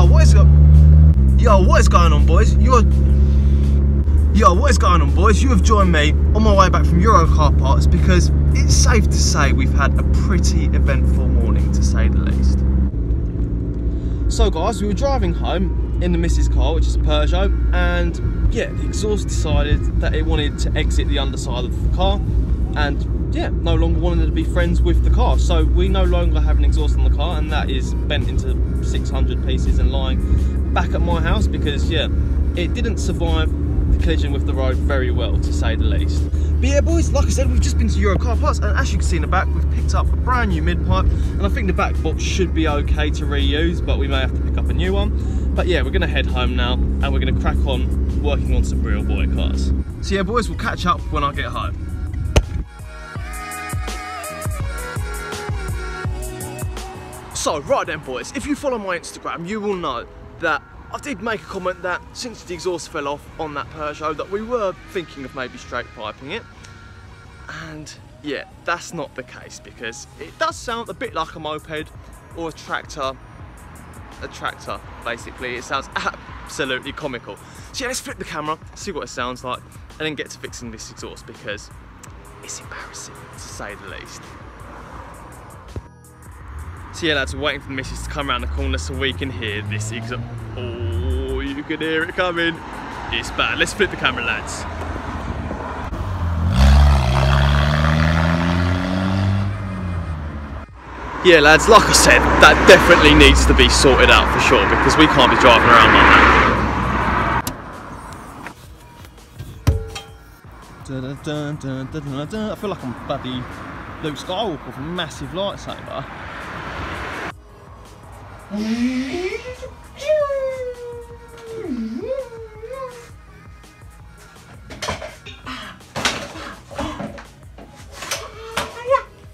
Yo, what is going on, boys? Yo, what is going on, boys? You have joined me on my way back from Euro Car Parts because it's safe to say we've had a pretty eventful morning, to say the least. So, guys, we were driving home in the missus' car, which is a Peugeot, and yeah, the exhaust decided that it wanted to exit the underside of the car, and yeah, no longer wanted to be friends with the car. So we no longer have an exhaust on the car, and that is bent into 600 pieces and lying back at my house because yeah, it didn't survive the collision with the road very well, to say the least. But yeah, boys, like I said, we've just been to Euro Car Parts, and as you can see in the back, we've picked up a brand new mid-pipe, and I think the back box should be okay to reuse, but we may have to pick up a new one. But yeah, we're gonna head home now, and we're gonna crack on working on some real boy cars. So yeah, boys, we'll catch up when I get home. So, right then, boys, if you follow my Instagram, you will know that I did make a comment that since the exhaust fell off on that Peugeot, that we were thinking of maybe straight piping it. And yeah, that's not the case because it does sound a bit like a moped or a tractor. Basically. It sounds absolutely comical. So yeah, let's flip the camera, see what it sounds like, and then get to fixing this exhaust because it's embarrassing, to say the least. So yeah, lads, we're waiting for the missus to come around the corner so we can hear this exhaust. Oh, you can hear it coming. It's bad. Let's flip the camera, lads. Yeah, lads, like I said, that definitely needs to be sorted out for sure because we can't be driving around like that. I feel like I'm bloody Luke Skywalker with a massive lightsaber.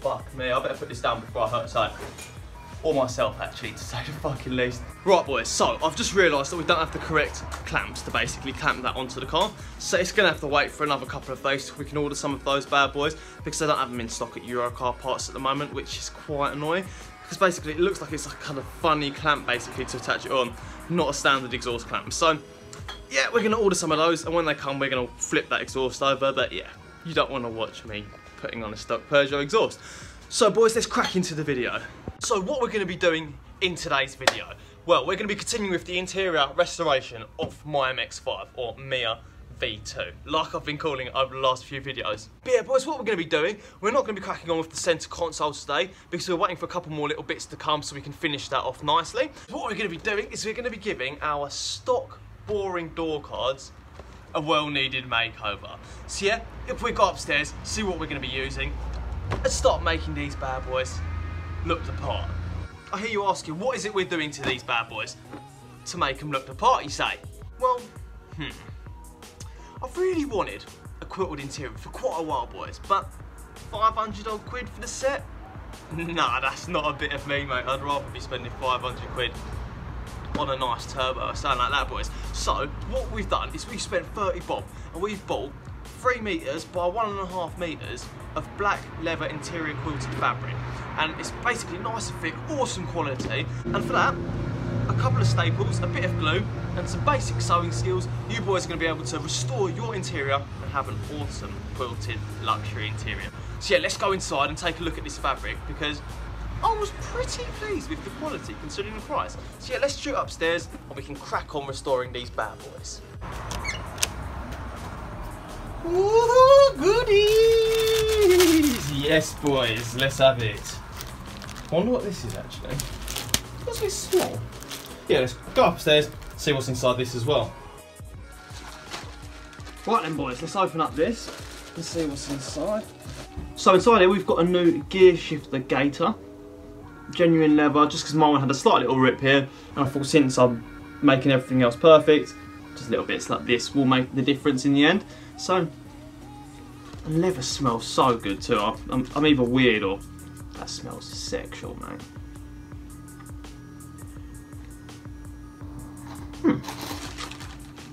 Fuck me, I better put this down before I hurt something. Or myself, actually, to say the fucking least. Right, boys, so I've just realised that we don't have the correct clamps to basically clamp that onto the car. So it's going to have to wait for another couple of days so we can order some of those bad boys because they don't have them in stock at Euro Car Parts at the moment, which is quite annoying. Because basically it looks like it's like a kind of funny clamp basically to attach it on, not a standard exhaust clamp. So yeah, we're going to order some of those, and when they come we're going to flip that exhaust over. But yeah, you don't want to watch me putting on a stock Peugeot exhaust. So boys, let's crack into the video. So what we're going to be doing in today's video, well, we're going to be continuing with the interior restoration of my MX-5, or Mia V2, like I've been calling it over the last few videos. But yeah, boys, what we're going to be doing, we're not going to be cracking on with the centre console today because we're waiting for a couple more little bits to come so we can finish that off nicely. What we're going to be doing is we're going to be giving our stock boring door cards a well-needed makeover. So yeah, if we go upstairs, see what we're going to be using, and start making these bad boys look the part. I hear you asking, what is it we're doing to these bad boys to make them look the part, you say? Well, I've really wanted a quilted interior for quite a while, boys, but 500 odd quid for the set? Nah, that's not a bit of me, mate. I'd rather be spending 500 quid on a nice turbo or something like that, boys. So, what we've done is we've spent 30 bob and we've bought 3 metres by 1.5 metres of black leather interior quilted fabric. And it's basically nice and thick, awesome quality. And for that, a couple of staples, a bit of glue, and some basic sewing skills, you boys are going to be able to restore your interior and have an awesome quilted luxury interior. So yeah, let's go inside and take a look at this fabric because I was pretty pleased with the quality considering the price. So yeah, let's shoot upstairs and we can crack on restoring these bad boys. Ooh, goodies! Yes, boys, let's have it. I wonder what this is actually. It's a bit small. Yeah, let's go upstairs, see what's inside this as well. Right then, boys, let's open up this and see what's inside. So inside here we've got a new gear shifter gaiter. Genuine leather, just because my one had a slight little rip here, and I thought since I'm making everything else perfect, just little bits like this will make the difference in the end. So, and leather smells so good too. I'm either weird or that smells sexual, mate.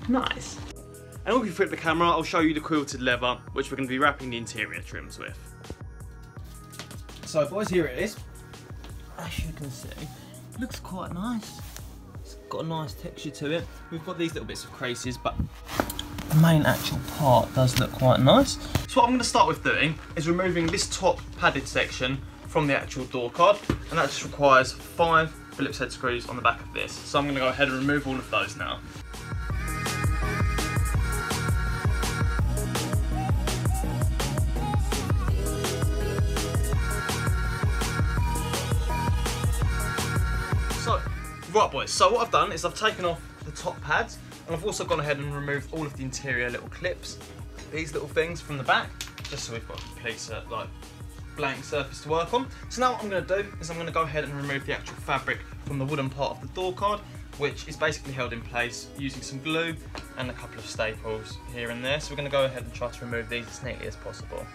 Nice. And when we flip the camera, I'll show you the quilted leather, which we're going to be wrapping the interior trims with. So boys, here it is. As you can see, it looks quite nice. It's got a nice texture to it. We've got these little bits of creases, but the main actual part does look quite nice. So what I'm going to start with doing is removing this top padded section from the actual door card, and that just requires 5 Phillips head screws on the back of this. So I'm going to go ahead and remove all of those now. Right boys, so what I've done is I've taken off the top pads, and I've also gone ahead and removed all of the interior little clips, these little things from the back, just so we've got a complete blank surface to work on. So now what I'm going to do is I'm going to go ahead and remove the actual fabric from the wooden part of the door card, which is basically held in place using some glue and a couple of staples here and there. So we're going to go ahead and try to remove these as neatly as possible.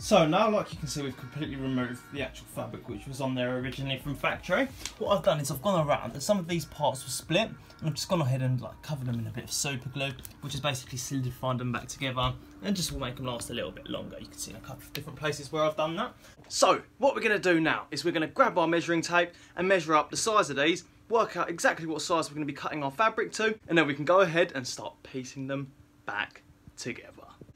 So now, like you can see, we've completely removed the actual fabric which was on there originally from factory. What I've done is I've gone around and some of these parts were split, and I've just gone ahead and covered them in a bit of super glue, which has basically solidified them back together and just will make them last a little bit longer. You can see in a couple of different places where I've done that. So what we're going to do now is we're going to grab our measuring tape and measure up the size of these, work out exactly what size we're going to be cutting our fabric to, and then we can go ahead and start piecing them back together.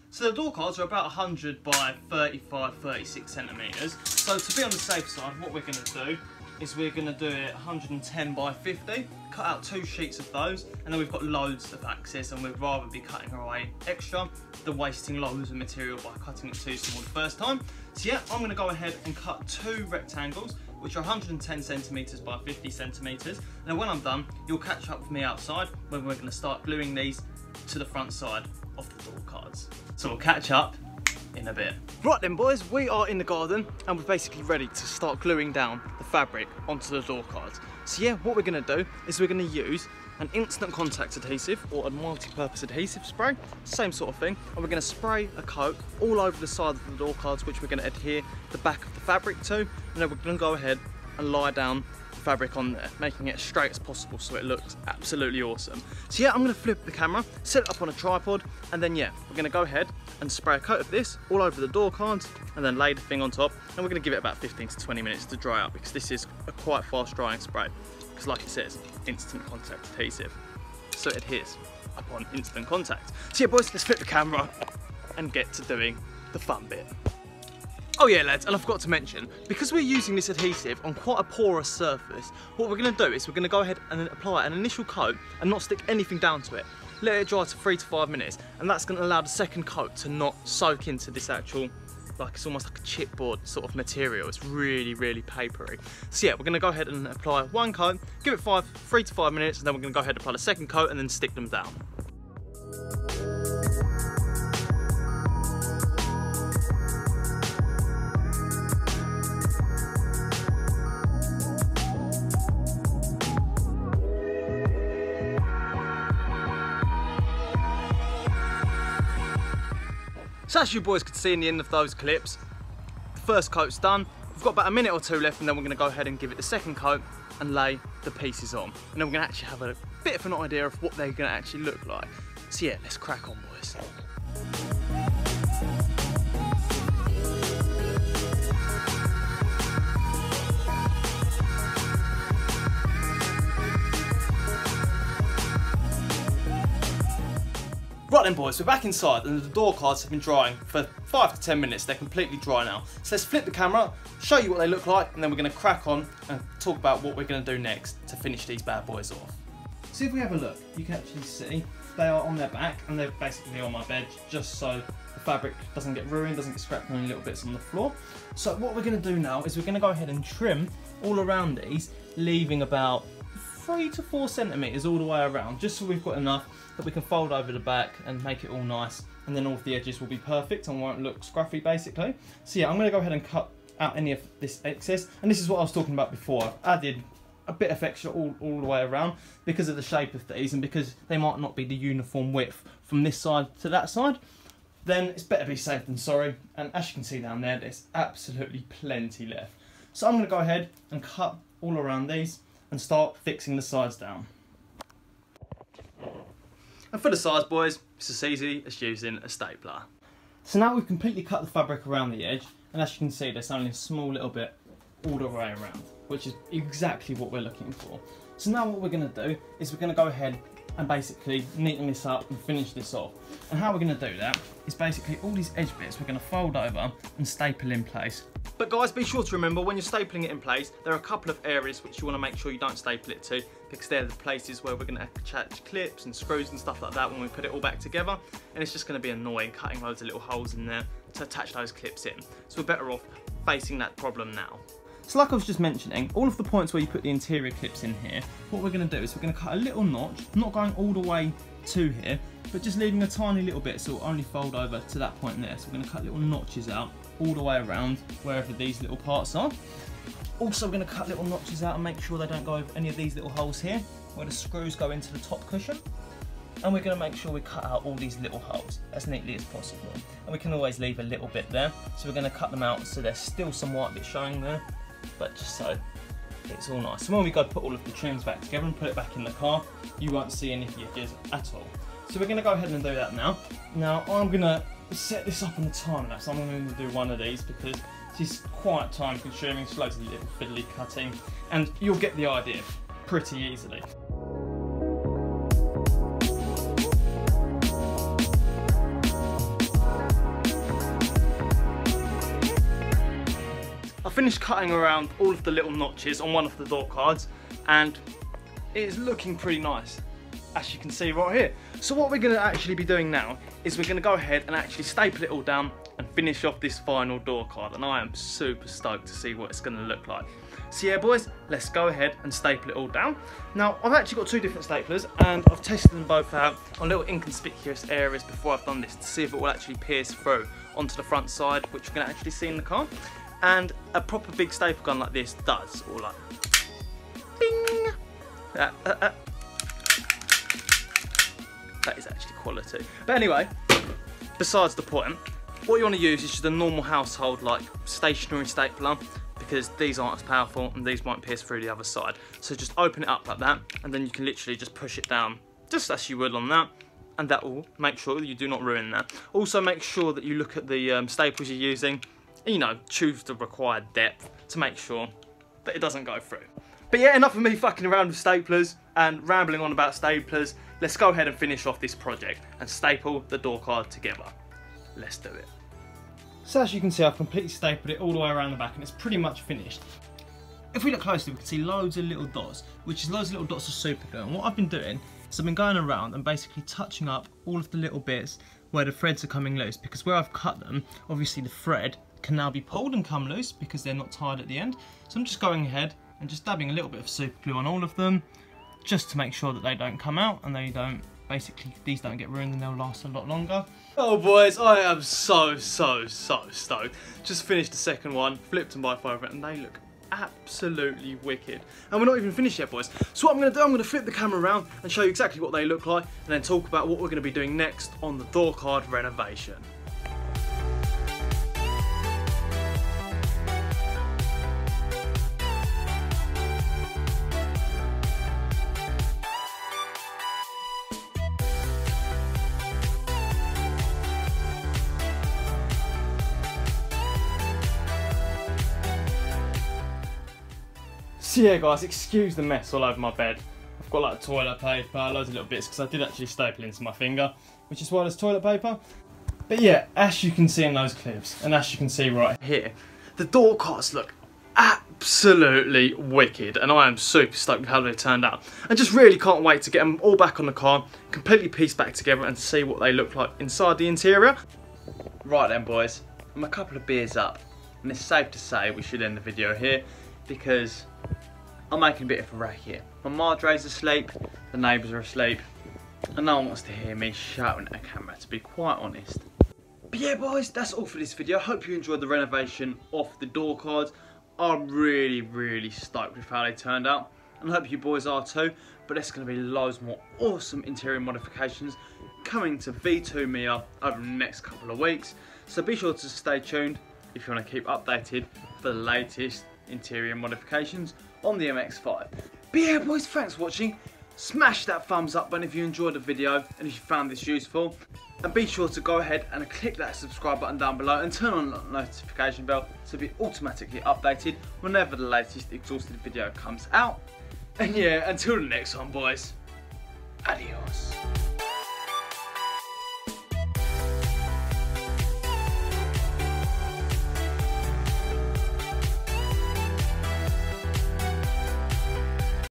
So the door cards are about 100 by 35, 36 centimetres. So to be on the safe side, what we're going to do is we're going to do it 110 by 50, cut out 2 sheets of those, and then we've got loads of access, and we'd rather be cutting away extra than wasting loads of material by cutting it too small the first time. So yeah, I'm going to go ahead and cut 2 rectangles, which are 110 centimetres by 50 centimetres. And then when I'm done, you'll catch up with me outside when we're going to start gluing these to the front side of the door cards. So we'll catch up in a bit. Right then boys, we are in the garden and we're basically ready to start gluing down the fabric onto the door cards. So yeah, what we're going to do is we're going to use an instant contact adhesive or a multi-purpose adhesive spray, same sort of thing, and we're going to spray a coat all over the side of the door cards, which we're going to adhere the back of the fabric to, and then we're going to go ahead and lie down fabric on there, making it as straight as possible so it looks absolutely awesome. So yeah, I'm going to flip the camera, set it up on a tripod, and then yeah, we're going to go ahead and spray a coat of this all over the door cards and then lay the thing on top, and we're going to give it about 15 to 20 minutes to dry out, because this is a quite fast drying spray, because like it says, instant contact adhesive, so it adheres upon instant contact. So yeah boys, let's flip the camera and get to doing the fun bit. Oh yeah lads, and I forgot to mention, because we're using this adhesive on quite a porous surface, what we're going to do is we're going to go ahead and apply an initial coat and not stick anything down to it. Let it dry to 3 to 5 minutes, and that's going to allow the second coat to not soak into this actual, it's almost like a chipboard sort of material. It's really, really papery. So yeah, we're going to go ahead and apply one coat, give it 3 to 5 minutes, and then we're going to go ahead and apply the second coat and then stick them down. So as you boys could see in the end of those clips, the first coat's done. We've got about a minute or 2 left, and then we're going to go ahead and give it the second coat and lay the pieces on. And then we're going to actually have a bit of an idea of what they're going to actually look like. So yeah, let's crack on boys. Right then boys, we're back inside and the door cards have been drying for 5 to 10 minutes. They're completely dry now. So let's flip the camera, show you what they look like, and then we're going to crack on and talk about what we're going to do next to finish these bad boys off. So if we have a look, you can actually see they are on their back and they're basically on my bed, just so the fabric doesn't get ruined, doesn't get scrapped on any little bits on the floor. So what we're going to do now is we're going to go ahead and trim all around these, leaving about 3 to 4 centimetres all the way around, just so we've got enough that we can fold over the back and make it all nice, and then all of the edges will be perfect and won't look scruffy basically. So yeah, I'm going to go ahead and cut out any of this excess, and this is what I was talking about before. I've added a bit of extra all the way around because of the shape of these, and because they might not be the uniform width from this side to that side, then it's better be safe than sorry. And as you can see down there, there's absolutely plenty left. So I'm going to go ahead and cut all around these and start fixing the sides down. And for the sides, boys, it's as easy as using a stapler. So now we've completely cut the fabric around the edge, and as you can see, there's only a small little bit all the way around, which is exactly what we're looking for. So now what we're going to do is we're going to go ahead and basically neaten this up and finish this off. And how we're going to do that is basically all these edge bits we're going to fold over and staple in place. But guys, be sure to remember when you're stapling it in place, there are a couple of areas which you want to make sure you don't staple it to, because they're the places where we're going to attach clips and screws and stuff like that when we put it all back together, and it's just going to be annoying cutting loads of little holes in there to attach those clips in. So we're better off facing that problem now. So like I was just mentioning, all of the points where you put the interior clips in here, what we're going to do is we're going to cut a little notch, not going all the way to here, but just leaving a tiny little bit so it'll only fold over to that point there. So we're going to cut little notches out all the way around wherever these little parts are. Also, we're going to cut little notches out and make sure they don't go over any of these little holes here where the screws go into the top cushion. And we're going to make sure we cut out all these little holes as neatly as possible. And we can always leave a little bit there, so we're going to cut them out so there's still some white bit showing there, but just so it's all nice. So when we go put all of the trims back together and put it back in the car, you won't see any edges at all. So we're going to go ahead and do that now. Now I'm going to set this up on the time lapse. I'm going to do one of these because this is quite time consuming, it's loads of little fiddly cutting, and you'll get the idea pretty easily. I finished cutting around all of the little notches on one of the door cards, and it is looking pretty nice, as you can see right here. So what we're going to actually be doing now is we're going to go ahead and actually staple it all down and finish off this final door card, and I am super stoked to see what it's going to look like. So yeah boys, let's go ahead and staple it all down. Now I've actually got two different staplers, and I've tested them both out on little inconspicuous areas before I've done this to see if it will actually pierce through onto the front side, which you're going to actually see in the car. And a proper big staple gun like this does, or like, bing! That is actually quality. But anyway, besides the point, what you want to use is just a normal household, like stationary stapler, because these aren't as powerful and these won't pierce through the other side. So just open it up like that, and then you can literally just push it down, just as you would on that, and that will make sure that you do not ruin that. Also make sure that you look at the staples you're using, you know, choose the required depth to make sure that it doesn't go through. But yeah, enough of me fucking around with staplers and rambling on about staplers. Let's go ahead and finish off this project and staple the door card together. Let's do it. So as you can see, I've completely stapled it all the way around the back and it's pretty much finished. If we look closely, we can see loads of little dots, which is loads of little dots of super glue. And what I've been doing is I've been going around and basically touching up all of the little bits where the threads are coming loose, because where I've cut them, obviously the thread can now be pulled and come loose because they're not tied at the end. So I'm just going ahead and just dabbing a little bit of super glue on all of them, just to make sure that they don't come out and they don't, basically these don't get ruined and they'll last a lot longer. Oh boys, I am so stoked. Just finished the second one, flipped them both over, and they look absolutely wicked. And we're not even finished yet boys. So what I'm going to do, I'm going to flip the camera around and show you exactly what they look like, and then talk about what we're going to be doing next on the door card renovation. So yeah guys, excuse the mess all over my bed. I've got like toilet paper, loads of little bits, because I did actually staple into my finger, which is why there's toilet paper. But yeah, as you can see in those clips, and as you can see right here, the door cards look absolutely wicked, and I am super stoked with how they turned out. I just really can't wait to get them all back on the car, completely pieced back together, and see what they look like inside the interior. Right then boys, I'm a couple of beers up, and it's safe to say we should end the video here, because I'm making a bit of a wreck here. My madre's asleep, the neighbours are asleep, and no one wants to hear me shouting at a camera, to be quite honest. But yeah boys, that's all for this video. I hope you enjoyed the renovation of the door cards. I'm really stoked with how they turned out, and I hope you boys are too. But there's going to be loads more awesome interior modifications coming to V2 Mia over the next couple of weeks. So be sure to stay tuned if you want to keep updated for the latest interior modifications on the MX-5. But yeah boys, thanks for watching. Smash that thumbs up button if you enjoyed the video and if you found this useful. And be sure to go ahead and click that subscribe button down below and turn on the notification bell to be automatically updated whenever the latest exhausted video comes out. And yeah, until the next one, boys, adios.